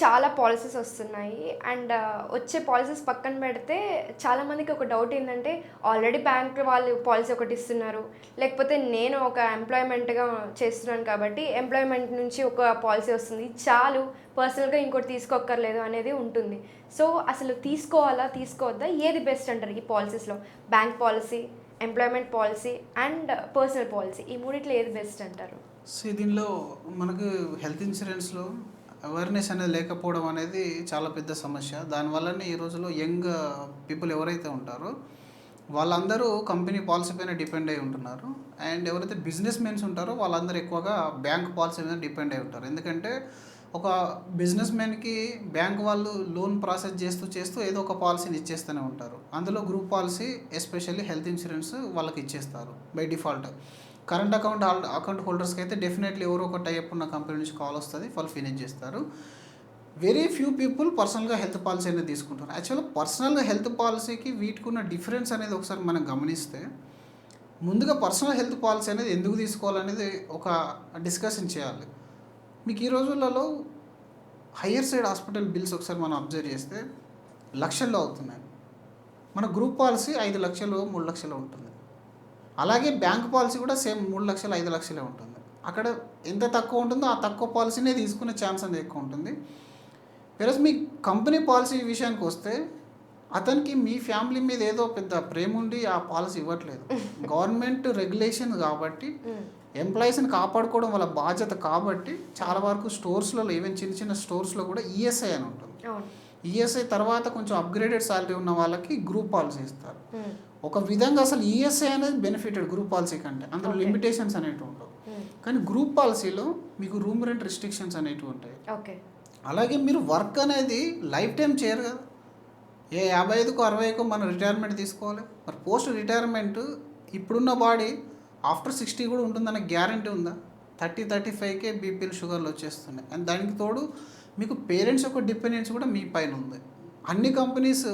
చాలా పాలిసీస్ వస్తున్నాయి. వచ్చే పాలిసీస్ పక్కన పెడితే చాలామందికి ఒక డౌట్ ఏందంటే, ఆల్రెడీ బ్యాంక్ వాళ్ళు పాలిసీ ఒకటి ఇస్తున్నారు. లేకపోతే నేను ఒక ఎంప్లాయ్‌మెంట్‌గా చేస్తున్నాను కాబట్టి, ఎంప్లాయ్‌మెంట్ నుంచి ఒక పాలిసీ వస్తుంది. చాలు పర్సనల్‌గా ఇంకోటి తీసుకోక్కర్లేదు అనేది ఉంటుంది. సో, అసలు తీసుకోవాలా? తీసుకోవద్దా? ఏది బెస్ట్ అంటారు ఈ పాలిసీస్‌లో? Bank policy, employment policy and personal policy. ఈ మూడిట్లో ఏది బెస్ట్ అంటారు? దీనిలో మనకు హెల్త్ ఇన్సూరెన్స్‌లో అవేర్‌నెస్ అనేది లేకపోవడం అనేది చాలా పెద్ద సమస్య. దానివల్లనే ఈ రోజుల్లో యంగ్ పీపుల్ ఎవరైతే ఉంటారో, వాళ్ళందరూ కంపెనీ పాలసీ పైన డిపెండ్ అయ్యి ఉంటున్నారు. అండ్ ఎవరైతే బిజినెస్ మెన్స్ ఉంటారో వాళ్ళందరూ ఎక్కువగా బ్యాంక్ పాలసీ మీద డిపెండ్ అయ్యి ఉంటారు. ఎందుకంటే ఒక బిజినెస్ మ్యాన్‌కి బ్యాంక్ వాళ్ళు లోన్ ప్రాసెస్ చేస్తూ ఏదో ఒక పాలసీని ఇచ్చేస్తూనే ఉంటారు. అందులో group policy especially health insurance వాళ్ళకి ఇచ్చేస్తారు బై డిఫాల్ట్. కరెంట్ అకౌంట్ హోల్డర్స్కి అయితే డెఫినెట్లీ ఎవరో ఒక టైప్ ఉన్న కంపెనీ నుంచి కాల్ వస్తుంది, వాళ్ళు ఫినిష్ చేస్తారు. వెరీ ఫ్యూ పీపుల్ పర్సనల్గా హెల్త్ పాలసీ అనేది తీసుకుంటారు. యాక్చువల్గా పర్సనల్గా హెల్త్ పాలసీకి వీటికి ఉన్న డిఫరెన్స్ అనేది ఒకసారి మనం గమనిస్తే, ముందుగా పర్సనల్ హెల్త్ పాలసీ అనేది ఎందుకు తీసుకోవాలనేది ఒక డిస్కషన్ చేయాలి. మీకు ఈ రోజులలో హయ్యర్ సైడ్ హాస్పిటల్ బిల్స్ ఒకసారి మనం అబ్జర్వ్ చేస్తే లక్షల్లో అవుతున్నాయి. మన గ్రూప్ పాలసీ 5 లక్షలు 3 లక్షలు ఉంటుంది. అలాగే బ్యాంక్ పాలసీ కూడా సేమ్ 3 లక్షలు 5 లక్షలే ఉంటుంది. అక్కడ ఎంత తక్కువ ఉంటుందో ఆ తక్కువ పాలసీనే తీసుకునే ఛాన్స్ అనేది ఎక్కువ ఉంటుంది. వెరస్ మీ కంపెనీ పాలసీ విషయానికి వస్తే, అతనికి మీ ఫ్యామిలీ మీద ఏదో పెద్ద ప్రేమ ఉండి ఆ పాలసీ ఇవ్వట్లేదు. గవర్నమెంట్ రెగ్యులేషన్ కాబట్టి, ఎంప్లాయీస్ని కాపాడుకోవడం వాళ్ళ బాధ్యత కాబట్టి, చాలా వరకు స్టోర్స్లలో ఈవెన్ చిన్న చిన్న స్టోర్స్లో కూడా ఈఎస్ఐ అని ఉంటుంది. ఈఎస్ఐ తర్వాత కొంచెం అప్గ్రేడెడ్ సాలరీ ఉన్న వాళ్ళకి గ్రూప్ పాలసీ ఇస్తారు. ఒక విధంగా అసలు ఈఎస్ఐ అనేది బెనిఫిటెడ్ గ్రూప్ పాలసీ కంటే. అందులో లిమిటేషన్స్ అనేటివి ఉండవు. కానీ గ్రూప్ పాలసీలో మీకు రూమ్ రెంట్ రిస్ట్రిక్షన్స్ అనేటివి ఉంటాయి. అలాగే మీరు వర్క్ అనేది లైఫ్ టైం చేయరు కదా. 55కో 60కో మనం రిటైర్మెంట్ తీసుకోవాలి. మరి పోస్ట్ రిటైర్మెంట్ ఇప్పుడున్న బాడీ ఆఫ్టర్ 60 కూడా ఉంటుందన్న గ్యారంటీ ఉందా? 35కే బీపీలు షుగర్లు వచ్చేస్తున్నాయి. అండ్ దానికి తోడు మీకు పేరెంట్స్ యొక్క డిపెండెన్స్ కూడా మీ పైన ఉంది. అన్ని కంపెనీస్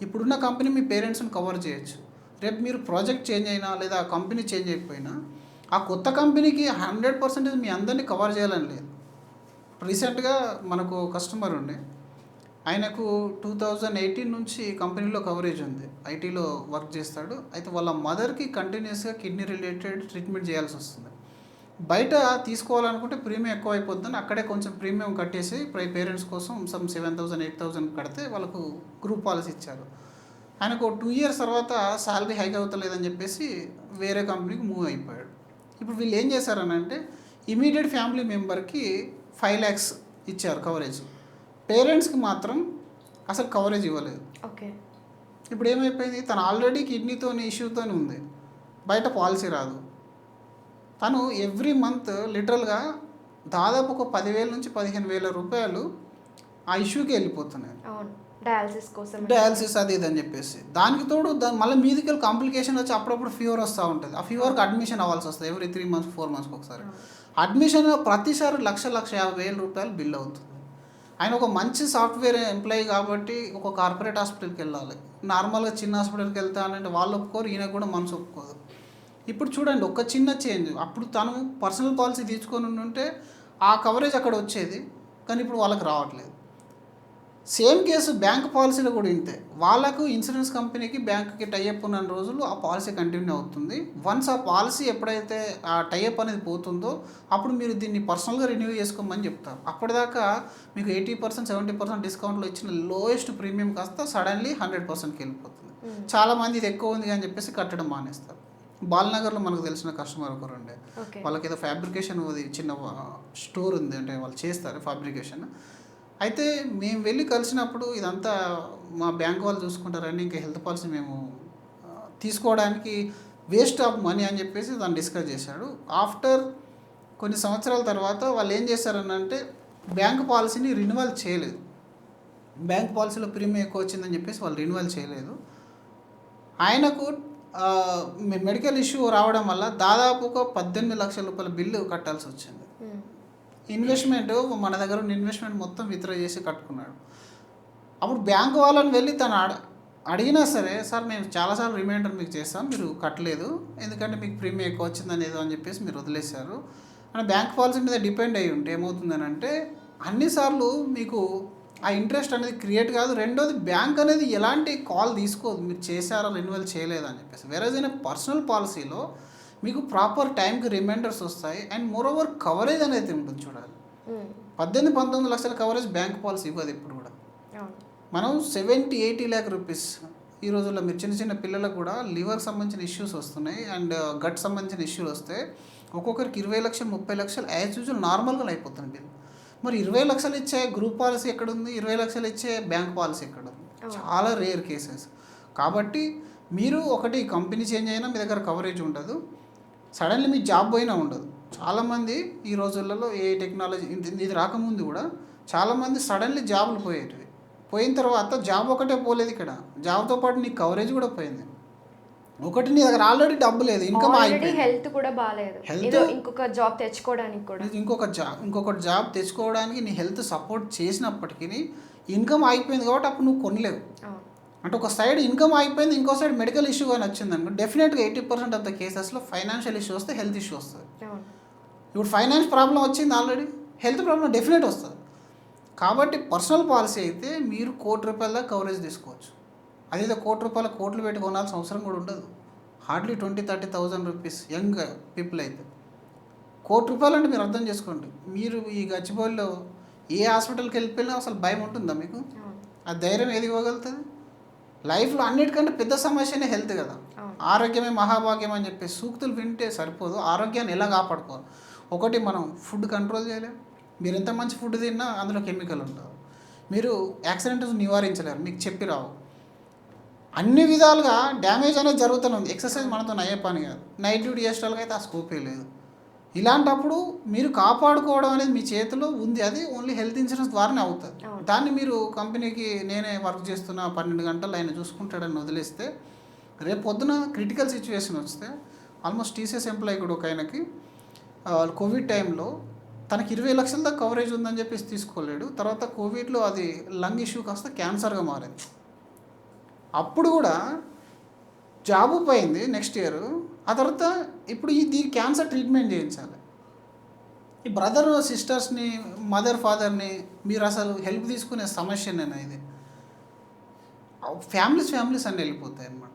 ఇప్పుడున్న కంపెనీ మీ పేరెంట్స్ని కవర్ చేయొచ్చు. రేపు మీరు ప్రాజెక్ట్ చేంజ్ అయినా లేదా ఆ కంపెనీ చేంజ్ అయిపోయినా ఆ కొత్త కంపెనీకి 100% మీ అందరినీ కవర్ చేయాలని లేదు. రీసెంట్గా మనకు కస్టమర్ ఉండే, ఆయనకు 2018 నుంచి కంపెనీలో కవరేజ్ ఉంది. ఐటీలో వర్క్ చేస్తాడు. అయితే వాళ్ళ మదర్కి కంటిన్యూస్గా కిడ్నీ రిలేటెడ్ ట్రీట్మెంట్ చేయాల్సి వస్తుంది. బయట తీసుకోవాలనుకుంటే ప్రీమియం ఎక్కువ అయిపోద్దని అక్కడే కొంచెం ప్రీమియం కట్టేసి పేరెంట్స్ కోసం 7,000 8,000 కడితే వాళ్ళకు గ్రూప్ పాలసీ ఇచ్చారు. ఆయనకు 2 ఇయర్స్ తర్వాత శాలరీ హైక్ అవుతలేదని చెప్పేసి వేరే కంపెనీకి మూవ్ అయిపోయాడు. ఇప్పుడు వీళ్ళు ఏం చేశారనంటే, ఇమీడియట్ ఫ్యామిలీ మెంబర్కి 5 lakhs ఇచ్చారు కవరేజ్. పేరెంట్స్కి మాత్రం అసలు కవరేజ్ ఇవ్వలేదు. ఇప్పుడు ఏమైపోయింది, తను ఆల్రెడీ కిడ్నీతో ఇష్యూతో ఉంది, బయట పాలసీ రాదు. తను ఎవ్రీ మంత్ లిటరల్గా దాదాపు ఒక 10,000 నుంచి 15,000 రూపాయలు ఆ ఇష్యూకి వెళ్ళిపోతున్నాయి. డయాలసిస్ అది ఇది అని చెప్పేసి. దానికి తోడు మళ్ళీ మీదికి కాంప్లికేషన్ వచ్చి అప్పుడప్పుడు ఫీవర్ వస్తూ ఉంటుంది. ఆ ఫీవర్కి అడ్మిషన్ అవ్వాల్సి వస్తుంది ఎవ్రీ 3 months 4 months ఒకసారి. అడ్మిషన్ ప్రతిసారి 1,50,000 రూపాయలు బిల్ అవుతుంది. ఆయన ఒక మంచి సాఫ్ట్వేర్ ఎంప్లాయీ కాబట్టి ఒక కార్పొరేట్ హాస్పిటల్కి వెళ్ళాలి. నార్మల్గా చిన్న హాస్పిటల్కి వెళ్తానంటే వాళ్ళు ఒప్పుకోరు, ఈయన కూడా మనసు ఒప్పుకోదు. ఇప్పుడు చూడండి, ఒక చిన్న చేంజ్. అప్పుడు తను పర్సనల్ పాలసీ తీసుకొని ఉంటే ఆ కవరేజ్ అక్కడ వచ్చేది, కానీ ఇప్పుడు వాళ్ళకి రావట్లేదు. సేమ్ కేసు బ్యాంక్ పాలసీలో కూడా ఇంతే. వాళ్ళకు ఇన్సూరెన్స్ కంపెనీకి బ్యాంక్కి టైఅప్ ఉన్న రోజులు ఆ పాలసీ కంటిన్యూ అవుతుంది. వన్స్ ఆ పాలసీ ఎప్పుడైతే ఆ టైఅప్ అనేది పోతుందో అప్పుడు మీరు దీన్ని పర్సనల్గా రెన్యూ చేసుకోమని చెప్తారు. అప్పటిదాకా మీకు 80% 70% డిస్కౌంట్లో ఇచ్చిన లోయెస్ట్ ప్రీమియం కాస్త సడన్లీ 100%కి వెళ్ళిపోతుంది. చాలామంది ఇది ఎక్కువ ఉంది అని చెప్పేసి కట్టడం మానేస్తారు. బాలనగర్లో మనకు తెలిసిన కస్టమర్ ఒకరు ఉండే, వాళ్ళకి ఏదో ఫ్యాబ్రికేషన్ చిన్న స్టోర్ ఉంది, అంటే వాళ్ళు చేస్తారు ఫ్యాబ్రికేషన్. అయితే మేము వెళ్ళి కలిసినప్పుడు ఇదంతా మా బ్యాంక్ వాళ్ళు చూసుకుంటారని ఇంకా హెల్త్ పాలసీ మేము తీసుకోవడానికి వేస్ట్ ఆఫ్ మనీ అని చెప్పేసి దాన్ని డిస్కస్ చేశాడు. ఆఫ్టర్ కొన్ని సంవత్సరాల తర్వాత వాళ్ళు ఏం చేశారనంటే బ్యాంక్ పాలసీని రిన్యువల్ చేయలేదు. బ్యాంక్ పాలసీలో ప్రీమియం ఎక్కువ వచ్చిందని చెప్పేసి వాళ్ళు రిన్యువల్ చేయలేదు. ఆయనకు మెడికల్ ఇష్యూ రావడం వల్ల దాదాపు ఒక 18 లక్షల రూపాయల బిల్లు కట్టాల్సి వచ్చింది. ఇన్వెస్ట్మెంట్ మన దగ్గర ఉన్న ఇన్వెస్ట్మెంట్ మొత్తం విత్డ్రా చేసి కట్టుకున్నాడు. అప్పుడు బ్యాంకు వాళ్ళని వెళ్ళి తను అడిగినా సరే, సార్ మేము చాలాసార్లు రిమైండర్ మీకు చేస్తాం, మీరు కట్టలేదు, ఎందుకంటే మీకు ప్రీమియం ఎక్కువ వచ్చిందని ఏదో అని చెప్పేసి మీరు వదిలేశారు అని. బ్యాంక్ పాలసీ మీద డిపెండ్ అయ్యి ఉంటే ఏమవుతుందని అంటే అన్నిసార్లు మీకు ఆ ఇంట్రెస్ట్ అనేది క్రియేట్ కాదు. రెండోది బ్యాంక్ అనేది ఎలాంటి కాల్ తీసుకోదు మీరు చేశారా రెన్యువల్ చేయలేదా అని చెప్పేసి. వేరే ఏదైనా పర్సనల్ పాలసీలో మీకు ప్రాపర్ టైంకి రిమైండర్స్ వస్తాయి అండ్ మోర్ ఓవర్ కవరేజ్ అనేది ఉంటుంది చూడాలి. 18-19 లక్షల కవరేజ్ బ్యాంక్ పాలసీ ఇవ్వదు ఇప్పుడు కూడా. మనం 70-80 lakh రూపీస్ ఈ రోజుల్లో మీరు చిన్న చిన్న పిల్లలకు కూడా లివర్కి సంబంధించిన ఇష్యూస్ వస్తున్నాయి అండ్ గట్ సంబంధించిన ఇష్యూలు వస్తే ఒక్కొక్కరికి 20 లక్షలు 30 లక్షలు యాజ్ యూజువల్ నార్మల్గా అయిపోతుంది బిల్. మరి 20 లక్షలు ఇచ్చే గ్రూప్ పాలసీ ఎక్కడుంది, 20 లక్షలు ఇచ్చే బ్యాంక్ పాలసీ ఎక్కడుంది? చాలా రేర్ కేసెస్. కాబట్టి మీరు ఒకటి కంపెనీ చేంజ్ అయినా మీ దగ్గర కవరేజ్ ఉండదు, సడన్లీ మీ జాబ్ పోయినా ఉండదు. చాలామంది ఈ రోజులలో ఏ టెక్నాలజీ ఇది రాకముందు కూడా చాలామంది సడన్లీ జాబులు పోయిన తర్వాత జాబ్ ఒకటే పోలేదు, ఇక్కడ జాబ్తో పాటు నీ కవరేజ్ కూడా పోయింది. ఒకటి నీ దగ్గర ఆల్రెడీ డబ్బు లేదు, ఇన్కమ్ అయిపోయింది, హెల్త్ కూడా బాగాలేదు, హెల్త్ ఇంకొక జాబ్ తెచ్చుకోవడానికి కూడా ఇంకొక జాబ్ తెచ్చుకోవడానికి నీ హెల్త్ సపోర్ట్ చేసినప్పటికీ ఇన్కమ్ అయిపోయింది కాబట్టి అప్పుడు నువ్వు కొనలేవు. అంటే ఒక సైడ్ ఇన్కమ్ అయిపోయింది, ఇంకో సైడ్ మెడికల్ ఇష్యూ కానీ వచ్చింది అనుకో డెఫినెట్గా 80% ఆఫ్ ద కేసెస్లో ఫైనాన్షియల్ ఇష్యూ వస్తే హెల్త్ ఇష్యూ వస్తుంది. ఇప్పుడు ఫైనాన్స్ ప్రాబ్లం వచ్చింది ఆల్రెడీ, హెల్త్ ప్రాబ్లం డెఫినెట్ వస్తుంది. కాబట్టి పర్సనల్ పాలసీ అయితే మీరు ₹1,00,00,000 దాకా కవరేజ్ తీసుకోవచ్చు. అదేదో ₹1,00,00,000 కోట్లు పెట్టి కొనాల్సిన అవసరం కూడా ఉండదు. హార్డ్లీ 20-30,000 రూపీస్ యంగ్ పీపుల్ అయితే. ₹1,00,00,000 అంటే మీరు అర్థం చేసుకోండి. మీరు ఈ గచ్చిబౌలిలో ఏ హాస్పిటల్కి వెళ్ళిపోయినా అసలు భయం ఉంటుందా మీకు? ఆ ధైర్యం ఏది ఇవ్వగలుగుతుంది? లైఫ్లో అన్నిటికంటే పెద్ద సమస్యనే హెల్త్ కదా. ఆరోగ్యమే మహాభాగ్యం అని చెప్పి సూక్తులు వింటే సరిపోదు. ఆరోగ్యాన్ని ఎలా కాపాడుకోవాలి? ఒకటి, మనం ఫుడ్ కంట్రోల్ చేయలేం. మీరు ఎంత మంచి ఫుడ్ తిన్నా అందులో కెమికల్ ఉంటుంది. మీరు యాక్సిడెంట్స్ నివారించలేరు, మీకు చెప్పి రావు. అన్ని విధాలుగా డ్యామేజ్ అనేది జరుగుతూనే ఉంది. ఎక్సర్సైజ్ మనతో అయ్యే పని కాదు, నైట్ డ్యూటీ చేసేటోళ్ళకి అయితే ఆ స్కోపే లేదు. ఇలాంటప్పుడు మీరు కాపాడుకోవడం అనేది మీ చేతిలో ఉంది, అది ఓన్లీ హెల్త్ ఇన్సూరెన్స్ ద్వారానే అవుతుంది. దాన్ని మీరు కంపెనీకి నేనే వర్క్ చేస్తున్నా 12 గంటలు ఆయన చూసుకుంటాడని వదిలేస్తే రేపు పొద్దున క్రిటికల్ సిచ్యువేషన్ వస్తే ఆల్మోస్ట్ టీసీఎస్ ఎంప్లాయీ కూడా ఒక ఆయనకి కోవిడ్ టైంలో తనకి 20 లక్షల దాకా కవరేజ్ ఉందని చెప్పేసి తీసుకోలేడు. తర్వాత కోవిడ్లో అది లంగ్ ఇష్యూ కాస్త క్యాన్సర్గా మారింది. అప్పుడు కూడా జాబు పోయింది నెక్స్ట్ ఇయర్. ఆ తర్వాత ఇప్పుడు ఈ క్యాన్సర్ ట్రీట్మెంట్ చేయించాలి. ఈ బ్రదర్ సిస్టర్స్ని మదర్ ఫాదర్ని మీరు అసలు హెల్ప్ తీసుకునే సమస్యనేనా ఇది? ఫ్యామిలీస్ అన్నీ వెళ్ళిపోతాయి అన్నమాట.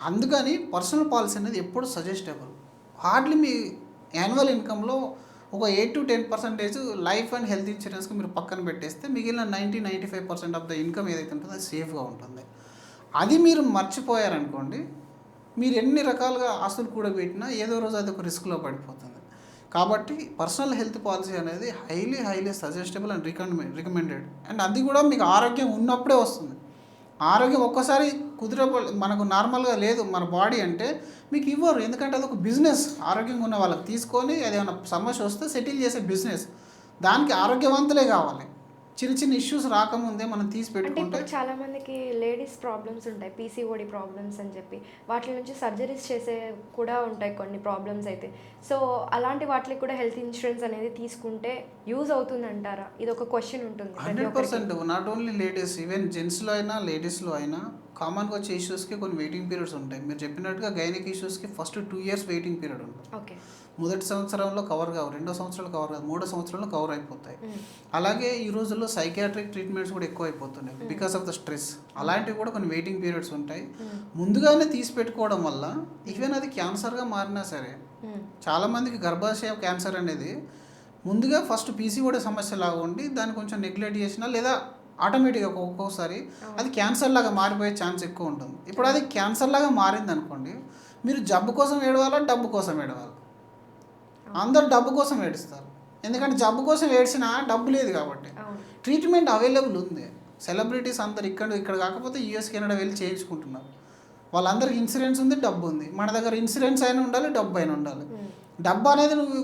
అందుకని పర్సనల్ పాలసీ అనేది ఎప్పుడు సజెస్టబుల్. హార్డ్లీ మీ యాన్యువల్ ఇన్కంలో ఒక 8-10% లైఫ్ అండ్ హెల్త్ ఇన్సూరెన్స్కి మీరు పక్కన పెట్టేస్తే మిగిలిన 90-95% ఆఫ్ ద ఇన్కమ్ ఏదైతే ఉంటుందో అది సేఫ్గా ఉంటుంది. అది మీరు మర్చిపోయారనుకోండి, మీరు ఎన్ని రకాలుగా ఆస్తులు కూడా పెట్టినా ఏదో రోజు అది ఒక రిస్క్లో పడిపోతుంది. కాబట్టి పర్సనల్ హెల్త్ పాలసీ అనేది highly suggestible and recommended. And అది కూడా మీకు ఆరోగ్యం ఉన్నప్పుడే వస్తుంది. ఆరోగ్యం ఒక్కసారి మనకు నార్మల్గా లేదు మన బాడీ అంటే మీకు ఇవ్వరు, ఎందుకంటే అది ఒక బిజినెస్. ఆరోగ్యంగా ఉన్న వాళ్ళకి తీసుకొని అదేమైనా సమస్య వస్తే సెటిల్ చేసే బిజినెస్. దానికి ఆరోగ్యవంతులే కావాలి. చిన్న ఇష్యూస్ రాకముందే మనం తీసి పెట్టుకుంటే. చాలా మందికి లేడీస్ ప్రాబ్లమ్స్ ఉంటాయి, పీసీఓడి ప్రాబ్లమ్స్ అని చెప్పి వాటి నుంచి సర్జరీస్ చేసే కూడా ఉంటాయి కొన్ని ప్రాబ్లమ్స్ అయితే. సో అలాంటి వాటికి కూడా హెల్త్ ఇన్సూరెన్స్ అనేది తీసుకుంటే యూజ్ అవుతుంది అంటారా? ఇది ఒక క్వశ్చన్ ఉంటుంది. 100% నాట్ ఓన్లీ లేడీస్, ఈవెన్ జెంట్స్లో అయినా లేడీస్లో అయినా కామన్గా వచ్చే ఇష్యూస్కి కొన్ని వెయిటింగ్ పీరియడ్స్ ఉంటాయి. మీరు చెప్పినట్టుగా గైనిక్ ఇష్యూస్కి ఫస్ట్ 2 years వెయిటింగ్ పీరియడ్ ఉంటుంది. ఓకే, మొదటి సంవత్సరంలో కవర్ కావు, 2వ సంవత్సరంలో కవర్ కాదు, 3వ సంవత్సరంలో కవర్ అయిపోతాయి. అలాగే ఈ రోజుల్లో సైకియాట్రిక్ ట్రీట్మెంట్స్ కూడా ఎక్కువ అయిపోతున్నాయి బికాస్ ఆఫ్ ద స్ట్రెస్. అలాంటివి కూడా కొన్ని వెయిటింగ్ పీరియడ్స్ ఉంటాయి. ముందుగానే తీసి పెట్టుకోవడం వల్ల ఈవెన్ అది క్యాన్సర్గా మారినా సరే, చాలామందికి గర్భాశయ క్యాన్సర్ అనేది ముందుగా ఫస్ట్ పీసీఓడి సమస్య లాగా ఉండి దాన్ని కొంచెం నెగ్లెక్ట్ చేసినా లేదా ఆటోమేటిక్గా ఒక్కొక్కసారి అది క్యాన్సర్ లాగా మారిపోయే ఛాన్స్ ఎక్కువ ఉంటుంది. ఇప్పుడు అది క్యాన్సర్ లాగా మారింది అనుకోండి, మీరు జబ్బు కోసం ఏడవాలా, డబ్బు కోసం ఏడవాలి? అందరు డబ్బు కోసం ఏడుస్తారు, ఎందుకంటే జబ్బు కోసం ఏడ్చినా డబ్బు లేదు కాబట్టి. ట్రీట్మెంట్ అవైలబుల్ ఉంది. సెలబ్రిటీస్ అందరు ఇక్కడ కాకపోతే యూఎస్ కెనడా వెళ్ళి చేయించుకుంటున్నారు. వాళ్ళందరికీ ఇన్సూరెన్స్ ఉంది, డబ్బు ఉంది. మన దగ్గర ఇన్సూరెన్స్ అయినా ఉండాలి, డబ్బు అయినా ఉండాలి. డబ్బు అనేది నువ్వు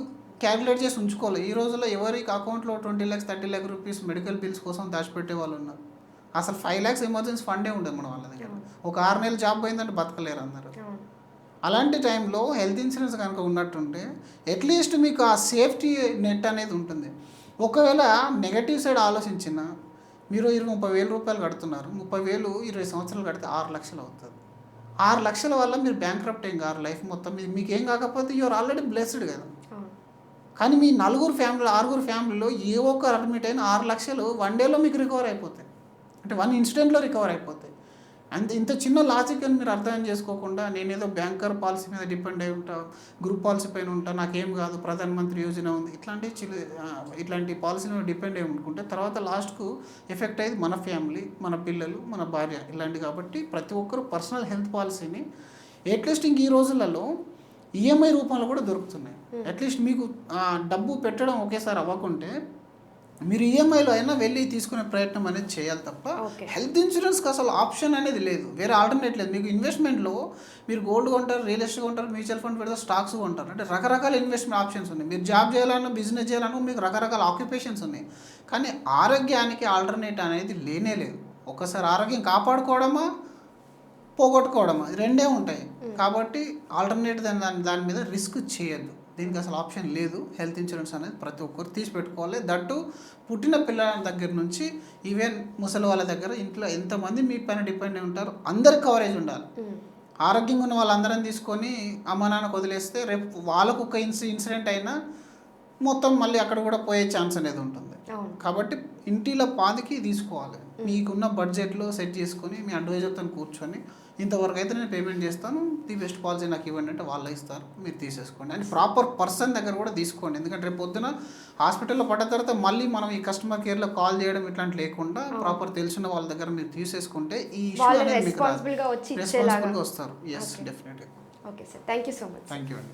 క్యాలిక్యులేట్ చేసి ఉంచుకోవాలి. ఈ రోజుల్లో ఎవరికి అకౌంట్లో 20 lakhs 30 lakh rupees medical bills కోసం దాచిపెట్టే వాళ్ళు ఉన్నారు. అసలు 5 lakhs ఎమర్జెన్సీ ఫండే ఉండదు మన వాళ్ళ దగ్గర. ఒక 6 నెలలు జాబ్ పోయిందంటే బతకలేరు అందరూ. అలాంటి టైంలో హెల్త్ ఇన్సూరెన్స్ కనుక ఉన్నట్టుంటే అట్లీస్ట్ మీకు ఆ సేఫ్టీ నెట్ అనేది ఉంటుంది. ఒకవేళ నెగటివ్ సైడ్ ఆలోచించిన మీరు 20-30 వేల రూపాయలు కడుతున్నారు, 30,000 20 సంవత్సరాలు కడితే 6 లక్షలు అవుతుంది. 6 లక్షల వల్ల మీరు బ్యాంక్రప్ట్ ఏం కాదు లైఫ్ మొత్తం. మీకు ఏం కాకపోతే యూఆర్ ఆల్రెడీ బ్లెస్డ్ కదా. కానీ మీ నలుగురు ఫ్యామిలీ 6 ఫ్యామిలీలో ఏ ఒక్కరు అడ్మిట్ అయినా 6 లక్షలు 1 డేలో మీకు రికవర్ అయిపోతాయి. అంటే 1 ఇన్సిడెంట్లో రికవర్ అయిపోతాయి. అంత ఇంత చిన్న లాజిక్ అని మీరు అర్థం చేసుకోకుండా నేనేదో బ్యాంకర్ పాలసీ మీద డిపెండ్ అయి ఉంటా, గ్రూప్ పాలసీ పైన ఉంటా, నాకేం కాదు, ప్రధానమంత్రి యోజన ఉంది, ఇట్లాంటి పాలసీ మీద డిపెండ్ అయి ఉంటుకుంటే తర్వాత లాస్ట్కు ఎఫెక్ట్ అయ్యేది మన ఫ్యామిలీ, మన పిల్లలు, మన భార్య ఇలాంటి. కాబట్టి ప్రతి ఒక్కరు పర్సనల్ హెల్త్ పాలసీని అట్లీస్ట్ ఇంక ఈ రోజులలో ఈఎంఐ రూపంలో కూడా దొరుకుతున్నాయి. అట్లీస్ట్ మీకు డబ్బు పెట్టడం ఒకేసారి అవ్వకుంటే మీరు ఈఎంఐలో అయినా వెళ్ళి తీసుకునే ప్రయత్నం అనేది చేయాలి తప్ప హెల్త్ ఇన్సూరెన్స్కి అసలు ఆప్షన్ అనేది లేదు, వేరే ఆల్టర్నేట్ లేదు. మీకు ఇన్వెస్ట్మెంట్లో మీరు గోల్డ్ కొంటారు, రియల్ ఎస్టేట్ కొంటారు, మ్యూచువల్ ఫండ్ పెడతారు, స్టాక్స్ కొంటారు, అంటే రకరకాల ఇన్వెస్ట్మెంట్ ఆప్షన్స్ ఉన్నాయి. మీరు జాబ్ చేయాలన్నా, బిజినెస్ చేయాలన్నా మీకు రకరకాల ఆక్యుపేషన్స్ ఉన్నాయి. కానీ ఆరోగ్యానికి ఆల్టర్నేట్ అనేది లేనే లేదు. ఒకసారి ఆరోగ్యం కాపాడుకోవడమా, పోగొట్టుకోవడమా, రెండే ఉంటాయి. కాబట్టి ఆల్టర్నేట్ దాని మీద రిస్క్ చేయొద్దు. దీనికి అసలు ఆప్షన్ లేదు. హెల్త్ ఇన్సూరెన్స్ అనేది ప్రతి ఒక్కరు తీసి పెట్టుకోవాలి. దట్టు పుట్టిన పిల్లల దగ్గర నుంచి ఈవెన్ ముసలి వాళ్ళ దగ్గర, ఇంట్లో ఎంతమంది మీ పైన డిపెండ్ అయి ఉంటారో అందరికి కవరేజ్ ఉండాలి. ఆరోగ్యంగా ఉన్న వాళ్ళందరం తీసుకొని అమ్మ నాన్నకు వదిలేస్తే రేపు వాళ్ళకు ఒక ఇన్సిడెంట్ అయినా మొత్తం మళ్ళీ అక్కడ కూడా పోయే ఛాన్స్ అనేది ఉంటుంది. కాబట్టి ఇంటిలో పాదికి తీసుకోవాలి. మీకున్న బడ్జెట్లో సెట్ చేసుకొని మీ అడ్వైజర్తో కూర్చొని ఇంతవరకు అయితే నేను పేమెంట్ చేస్తాను, ది బెస్ట్ పాలసీ నాకు ఇవ్వండి అంటే వాళ్ళు ఇస్తారు, మీరు తీసేసుకోండి. అండ్ ప్రాపర్ పర్సన్ దగ్గర కూడా తీసుకోండి. ఎందుకంటే రేపు పొద్దున హాస్పిటల్లో పడ్డ తర్వాత మళ్ళీ మనం ఈ కస్టమర్ కేర్లో కాల్ చేయడం ఇట్లాంటి లేకుండా ప్రాపర్ తెలిసిన వాళ్ళ దగ్గర మీరు తీసేసుకుంటే ఈ ఇష్యూ అనేది మీకు రెస్పాన్సిబుల్గా వస్తారు. ఎస్, డెఫినెట్గా. Okay sir, thank you so much. Thank you అండి.